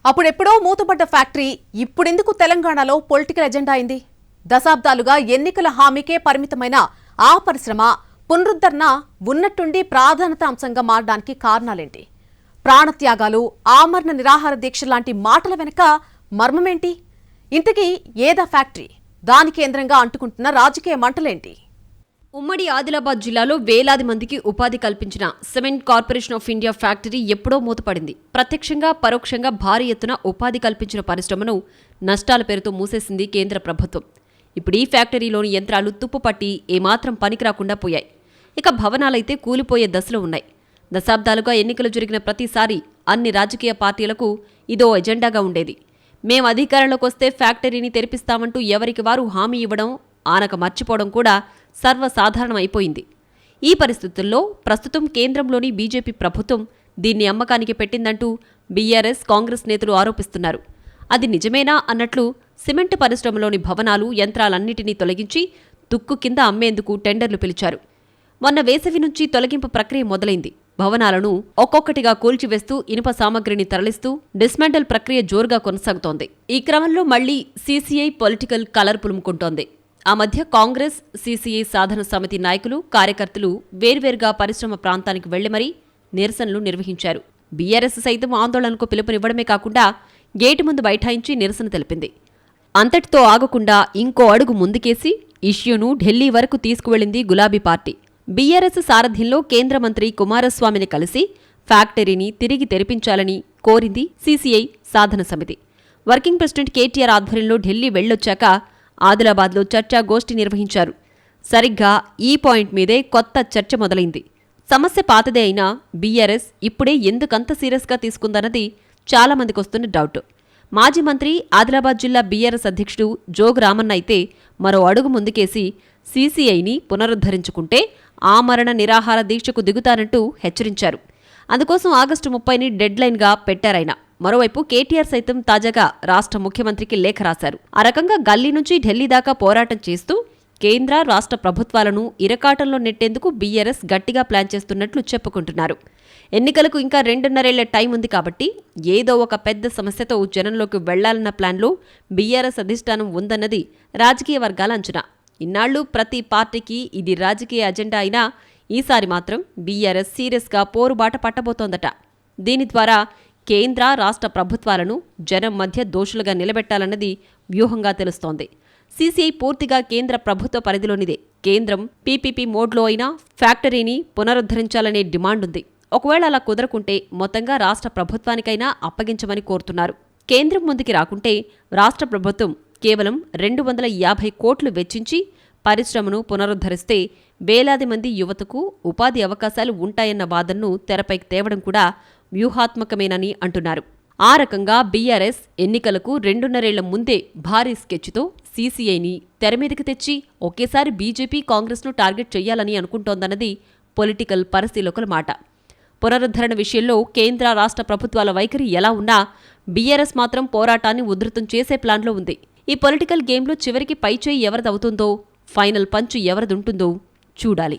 అప్పుడెప్పుడో మూతపడ్డ ఫ్యాక్టరీ ఇప్పుడెందుకు తెలంగాణలో పొలిటికల్ ఎజెండా అయింది? దశాబ్దాలుగా ఎన్నికల హామీకే పరిమితమైన ఆ పరిశ్రమ పునరుద్ధరణ ఉన్నట్టుండి ప్రాధాన్యత అంశంగా మారడానికి కారణాలేంటి? ప్రాణత్యాగాలు, ఆమరణ నిరాహార దీక్ష లాంటి మాటల వెనుక మర్మమేంటి? ఇంతకీ ఏదా ఫ్యాక్టరీ? దాని కేంద్రంగా అంటుకుంటున్న రాజకీయ మంటలేంటి? ఉమ్మడి ఆదిలాబాద్ జిల్లాలో వేలాది మందికి ఉపాధి కల్పించిన cement corporation of India factory ఎప్పుడో మూతపడింది. ప్రత్యక్షంగా పరోక్షంగా భారీ ఎత్తున ఉపాధి కల్పించిన పరిశ్రమను నష్టాల పేరుతో మూసేసింది కేంద్ర ప్రభుత్వం. ఇప్పుడు ఈ ఫ్యాక్టరీలోని యంత్రాలు తుప్పుపట్టి ఏమాత్రం పనికిరాకుండా పోయాయి. ఇక భవనాలైతే కూలిపోయే దశలో ఉన్నాయి. దశాబ్దాలుగా ఎన్నికలు జరిగిన ప్రతిసారి అన్ని రాజకీయ పార్టీలకు ఇదో ఎజెండాగా ఉండేది. మేం అధికారంలోకి వస్తే ఫ్యాక్టరీని తెరిపిస్తామంటూ ఎవరికి వారు హామీ ఇవ్వడం, ఆనక మర్చిపోవడం కూడా సర్వసాధారణమైపోయింది. ఈ పరిస్థితుల్లో ప్రస్తుతం కేంద్రంలోని బీజేపీ ప్రభుత్వం దీన్ని అమ్మకానికి పెట్టిందంటూ బీఆర్ఎస్, కాంగ్రెస్ నేతలు ఆరోపిస్తున్నారు. అది నిజమేనా అన్నట్లు సిమెంట్ పరిశ్రమలోని భవనాలు, యంత్రాలన్నింటినీ తొలగించి తుక్కు కింద అమ్మేందుకు టెండర్లు పిలిచారు. మొన్న వేసవి నుంచి తొలగింపు ప్రక్రియ మొదలైంది. భవనాలను ఒక్కొక్కటిగా కూల్చివేస్తూ ఇనుప సామగ్రిని తరలిస్తూ డిస్మాంటిల్ ప్రక్రియ జోరుగా కొనసాగుతోంది. ఈ క్రమంలో మళ్లీ సీసీఐ పొలిటికల్ కలర్ పులుముకుంటోంది. ఆ మధ్య కాంగ్రెస్, సీసీఐ సాధన సమితి నాయకులు, కార్యకర్తలు వేర్వేరుగా పరిశ్రమ ప్రాంతానికి వెళ్లి మరీ నిరసనలు నిర్వహించారు. బీఆర్ఎస్ సైతం ఆందోళనకు పిలుపునివ్వడమే కాకుండా గేటు ముందు బైఠాయించి నిరసన తెలిపింది. అంతటితో ఆగకుండా ఇంకో అడుగు ముందుకేసి ఇష్యూను ఢిల్లీ వరకు తీసుకువెళ్లింది గులాబీ పార్టీ. బీఆర్ఎస్ సారథ్యంలో కేంద్ర మంత్రి కుమారస్వామిని కలిసి ఫ్యాక్టరీని తిరిగి తెరిపించాలని కోరింది సీసీఐ సాధన సమితి. వర్కింగ్ ప్రెసిడెంట్ కేటీఆర్ ఆధ్వర్యంలో ఢిల్లీ వెళ్లొచ్చాక ఆదిలాబాద్లో చర్చాగోష్ఠి నిర్వహించారు. సరిగ్గా ఈ పాయింట్ మీదే కొత్త చర్చ మొదలైంది. సమస్య పాతదే అయినా బీఆర్ఎస్ ఇప్పుడే ఎందుకంత సీరియస్గా తీసుకుందన్నది చాలామందికొస్తున్న డౌట్. మాజీ మంత్రి, ఆదిలాబాద్ జిల్లా బీఆర్ఎస్ అధ్యక్షుడు జోగు రామన్న అయితే మరో అడుగు ముందుకేసి సీసీఐని పునరుద్ధరించుకుంటే ఆమరణ నిరాహార దీక్షకు దిగుతానంటూ హెచ్చరించారు. అందుకోసం ఆగస్టు 30ని డెడ్లైన్గా పెట్టారాయన. మరోవైపు కేటీఆర్ సైతం తాజాగా రాష్ట్ర ముఖ్యమంత్రికి లేఖ రాశారు. ఆ రకంగా గల్లీ నుంచి ఢిల్లీ దాకా పోరాటం చేస్తూ కేంద్ర, రాష్ట్ర ప్రభుత్వాలను ఇరకాటంలో నెట్టేందుకు బీఆర్ఎస్ గట్టిగా ప్లాన్ చేస్తున్నట్లు చెప్పుకుంటున్నారు. ఎన్నికలకు ఇంకా 2.5 ఏళ్ల టైం ఉంది కాబట్టి ఏదో ఒక పెద్ద సమస్యతో జనంలోకి వెళ్లాలన్న ప్లాన్లో బీఆర్ఎస్ అధిష్టానం ఉందన్నది రాజకీయ వర్గాల అంచనా. ఇన్నాళ్లు ప్రతి పార్టీకి ఇది రాజకీయ అజెండా అయినా ఈసారి మాత్రం బీఆర్ఎస్ సీరియస్గా పోరుబాట పట్టబోతోందట. దీని ద్వారా కేంద్ర, రాష్ట్ర ప్రభుత్వాలను జనం మధ్య దోషులుగా నిలబెట్టాలన్నది వ్యూహంగా తెలుస్తోంది. సీసీఐ పూర్తిగా కేంద్ర ప్రభుత్వ పరిధిలోనిదే. కేంద్రం పీపీపీ మోడ్లో అయినా ఫ్యాక్టరీని పునరుద్ధరించాలనే డిమాండ్ ఉంది. ఒకవేళ అలా కుదరకుంటే మొత్తంగా రాష్ట్ర ప్రభుత్వానికైనా అప్పగించమని కోరుతున్నారు. కేంద్రం ముందుకి రాకుంటే రాష్ట్ర ప్రభుత్వం కేవలం 250 కోట్లు వెచ్చించి పరిశ్రమను పునరుద్ధరిస్తే వేలాది మంది యువతకు ఉపాధి అవకాశాలు ఉంటాయన్న వాదనను తెరపైకి తేవడం కూడా వ్యూహాత్మకమేనని అంటున్నారు. ఆ రకంగా బీఆర్ఎస్ ఎన్నికలకు 2.5 ఏళ్ల ముందే భారీ స్కెచ్తో సీసీఐని తెరమీదకి తెచ్చి ఒకేసారి బీజేపీ, కాంగ్రెస్ను టార్గెట్ చేయాలని అనుకుంటోందన్నది పొలిటికల్ పరిశీలకుల మాట. పునరుద్ధరణ విషయంలో కేంద్ర, రాష్ట్ర ప్రభుత్వాల వైఖరి ఎలా ఉన్నా బీఆర్ఎస్ మాత్రం పోరాటాన్ని ఉధృతం చేసే ప్లాన్లో ఉంది. ఈ పొలిటికల్ గేమ్లో చివరికి పైచేయి ఎవరిదవుతుందో, ఫైనల్ పంచు ఎవరిదుంటుందో చూడాలి.